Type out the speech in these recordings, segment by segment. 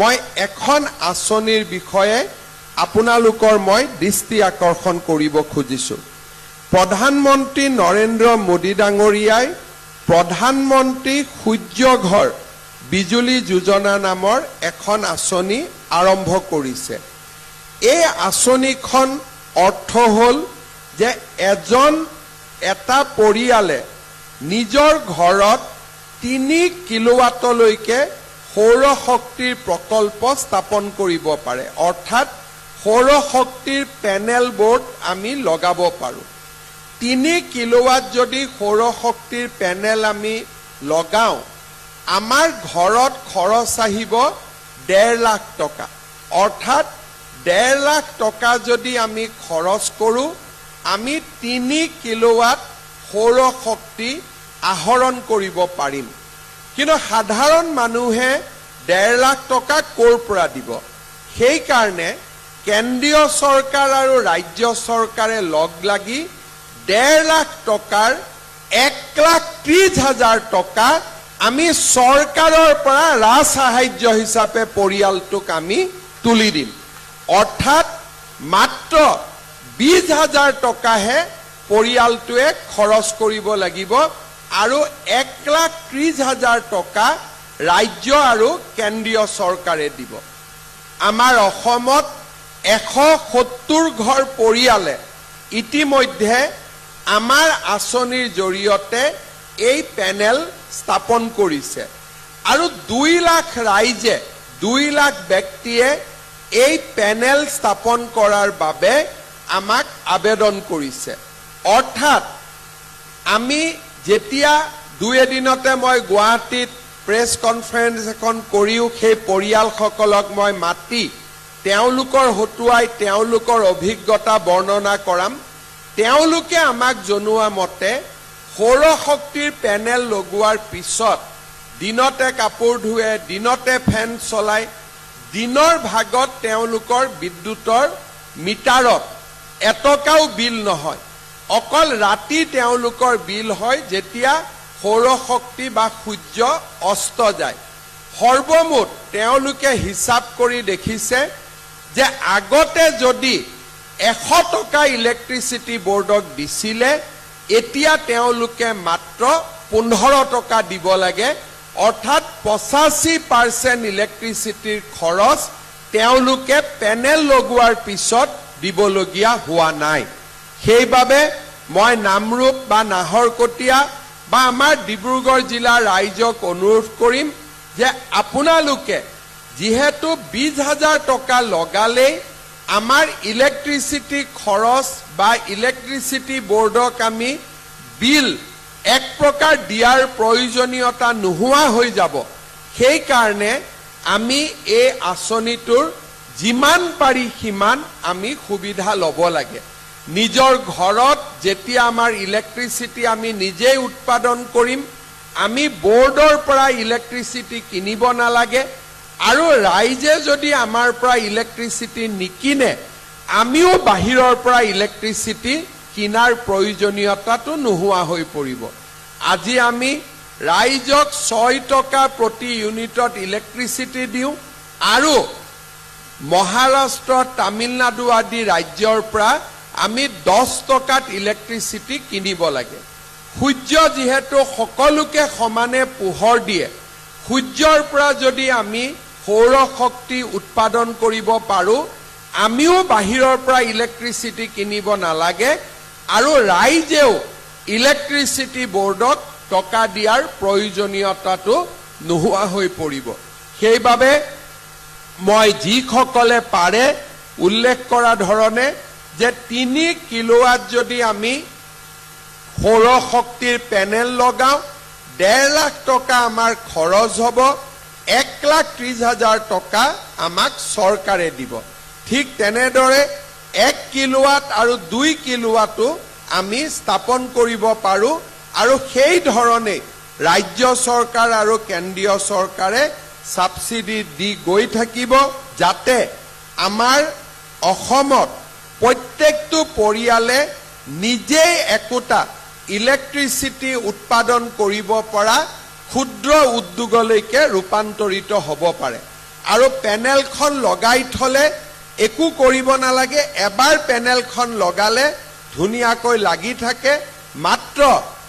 মই এখন আঁচনিৰ বিষয়ে আপোনালোকৰ মই দৃষ্টি আকৰ্ষণ কৰিব খুজিছোঁ। প্ৰধানমন্ত্ৰী নৰেন্দ্ৰ মোদী ডাঙৰীয়াই প্ৰধানমন্ত্ৰী সূৰ্য ঘৰ বিজুলী যোজনা নামৰ এখন আঁচনি আৰম্ভ কৰিছে। এই আঁচনিখন অৰ্থ হ'ল যে এটা পৰিয়ালে নিজৰ ঘৰত 3 কিলোৱাটলৈকে সৌৰ শক্তিৰ প্ৰকল্প স্থাপন কৰিব পাৰে, অৰ্থাৎ সৌৰ শক্তিৰ পেনেল বোৰ্ড আমি লগাব পাৰোঁ। 3 কিলোৱাট যদি সৌৰ শক্তিৰ পেনেল আমি লগাওঁ, আমাৰ ঘৰত খৰচ আহিব 1.5 লাখ টকা, অৰ্থাৎ 1.5 লাখ টকা যদি আমি খৰচ কৰোঁ, আমি 3 কিলোৱাট সৌৰ শক্তি আহৰণ কৰিব পাৰিম। কিন্তু সাধাৰণ মানুহে 1.5 লাখ টকা ক'ৰ পৰা দিব? সেইকাৰণে কেন্দ্ৰীয় চৰকাৰ আৰু ৰাজ্য চৰকাৰে লগ লাগি 1.5 লাখ টকাৰ 1,30,000 টকা আমি চৰকাৰৰ পৰা ৰাজ সাহায্য হিচাপে পৰিয়ালটোক আমি তুলি দিম। অৰ্থাৎ মাত্ৰ 20,000 টকাহে পৰিয়ালটোৱে খৰচ কৰিব লাগিব আৰু 1,30,000 টকা ৰাজ্য আৰু কেন্দ্ৰীয় চৰকাৰে দিব। আমাৰ অসমত 170 ঘৰ পৰিয়ালে ইতিমধ্যে আমাৰ আঁচনিৰ জৰিয়তে এই পেনেল স্থাপন কৰিছে আৰু 2 লাখ ৰাইজে 2 লাখ ব্যক্তিয়ে এই পেনেল স্থাপন কৰাৰ বাবে আমাক আবেদন কৰিছে। অৰ্থাৎ আমি যেতিয়া 2 এদিনতে মই গুৱাহাটীত প্ৰেছ কনফাৰেন্স এখন কৰিও সেই পৰিয়ালসকলক মই মাতি তেওঁলোকৰ হতুৱাই তেওঁলোকৰ অভিজ্ঞতা বৰ্ণনা কৰাম। তেওঁলোকে আমাক জনোৱা মতে সৌৰ শক্তিৰ পেনেল লগোৱাৰ পিছত দিনতে কাপোৰ ধুৱে, দিনতে ফেন চলায়, দিনৰ ভাগত তেওঁলোকৰ বিদ্যুতৰ মিটাৰত এটকাও বিল নহয়। অকল ৰাতি তেওঁলোকৰ বিল হয় যেতিয়া সৌৰ শক্তি বা সূৰ্য অস্ত যায়। সৰ্বমুঠ তেওঁলোকে হিচাপ কৰি দেখিছে যে আগতে যদি 100 টকা ইলেক্ট্ৰিচিটি বোৰ্ডক দিছিলে, এতিয়া তেওঁলোকে মাত্ৰ 15 টকা দিব লাগে, অৰ্থাৎ 85% ইলেক্ট্ৰিচিটিৰ খৰচ তেওঁলোকে পেনেল লগোৱাৰ পিছত দিবলগীয়া হোৱা নাই। সেইবাবে মই নামৰূপ বা নাহৰকটীয়া বা আমাৰ ডিব্ৰুগড় জিলাৰ ৰাইজক অনুৰোধ কৰিম যে আপোনালোকে যিহেতু 20,000 টকা লগালেই আমাৰ ইলেক্ট্ৰিচিটি খৰচ বা ইলেক্ট্ৰিচিটি বোৰ্ডক আমি বিল এক প্ৰকাৰ দিয়াৰ প্ৰয়োজনীয়তা নোহোৱা হৈ যাব। সেইকাৰণে আমি এই আঁচনিটোৰ যিমান পাৰি সিমান আমি সুবিধা ল'ব লাগে। নিজৰ ঘৰত যেতিয়া আমাৰ ইলেক্ট্ৰিচিটি আমি নিজেই উৎপাদন কৰিম, আমি বোৰ্ডৰ পৰা ইলেক্ট্ৰিচিটি কিনিব নালাগে আৰু ৰাইজে যদি আমাৰ পৰা ইলেক্ট্ৰিচিটি নিকিনে, আমিও বাহিৰৰ পৰা ইলেক্ট্ৰিচিটি কিনাৰ প্ৰয়োজনীয়তাটো নোহোৱা হৈ পৰিব। আজি আমি ৰাইজক 6 টকা প্ৰতি ইউনিটত ইলেক্ট্ৰিচিটি দিওঁ আৰু মহাৰাষ্ট্ৰ, তামিলনাডু আদি ৰাজ্যৰ পৰা আমি 10 টকাত ইলেক্ট্ৰিচিটি কিনিব লাগে। সূৰ্য যিহেতু সকলোকে সমানে পোহৰ দিয়ে, সূৰ্যৰ পৰা যদি আমি সৌৰ শক্তি উৎপাদন কৰিব পাৰোঁ, আমিও বাহিৰৰ পৰা ইলেক্ট্ৰিচিটি কিনিব নালাগে আৰু ৰাইজেও ইলেক্ট্ৰিচিটি বোৰ্ডক টকা দিয়াৰ প্ৰয়োজনীয়তাটো নোহোৱা হৈ পৰিব। সেইবাবে মই যিসকলে পাৰে উল্লেখ কৰা ধৰণে যে 3 কিলোৱাট যদি আমি সৌৰ শক্তিৰ পেনেল লগাওঁ, 1.5 লাখ টকা আমাৰ খৰচ হ'ব, 1,30,000 টকা আমাক চৰকাৰে দিব। ঠিক তেনেদৰে 1 কিলোৱাট আৰু 2 কিলোৱাটো আমি স্থাপন কৰিব পাৰোঁ আৰু সেই ধৰণে ৰাজ্য চৰকাৰ আৰু কেন্দ্ৰীয় চৰকাৰে সাবসিডি দি গৈ থাকিব, যাতে আমাৰ অসমত প্ৰত্যেকটো পৰিয়ালে নিজেই একোটা ইলেক্ট্ৰিচিটি উৎপাদন কৰিব পৰা ক্ষুদ্ৰ উদ্যোগলৈকে ৰূপান্তৰিত হ'ব পাৰে। আৰু পেনেলখন লগাই থলে একো কৰিব নালাগে এবাৰ পেনেলখন লগালে ধুনীয়াকৈ লাগি থাকে মাত্ৰ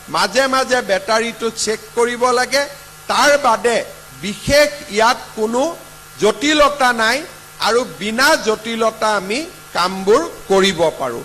মাজে মাজে বেটাৰীটো চেক কৰিব লাগে তাৰ বাদে বিশেষ ইয়াত কোনো জটিলতা নাই আৰু বিনা জটিলতা আমি কামবোৰ কৰিব পাৰো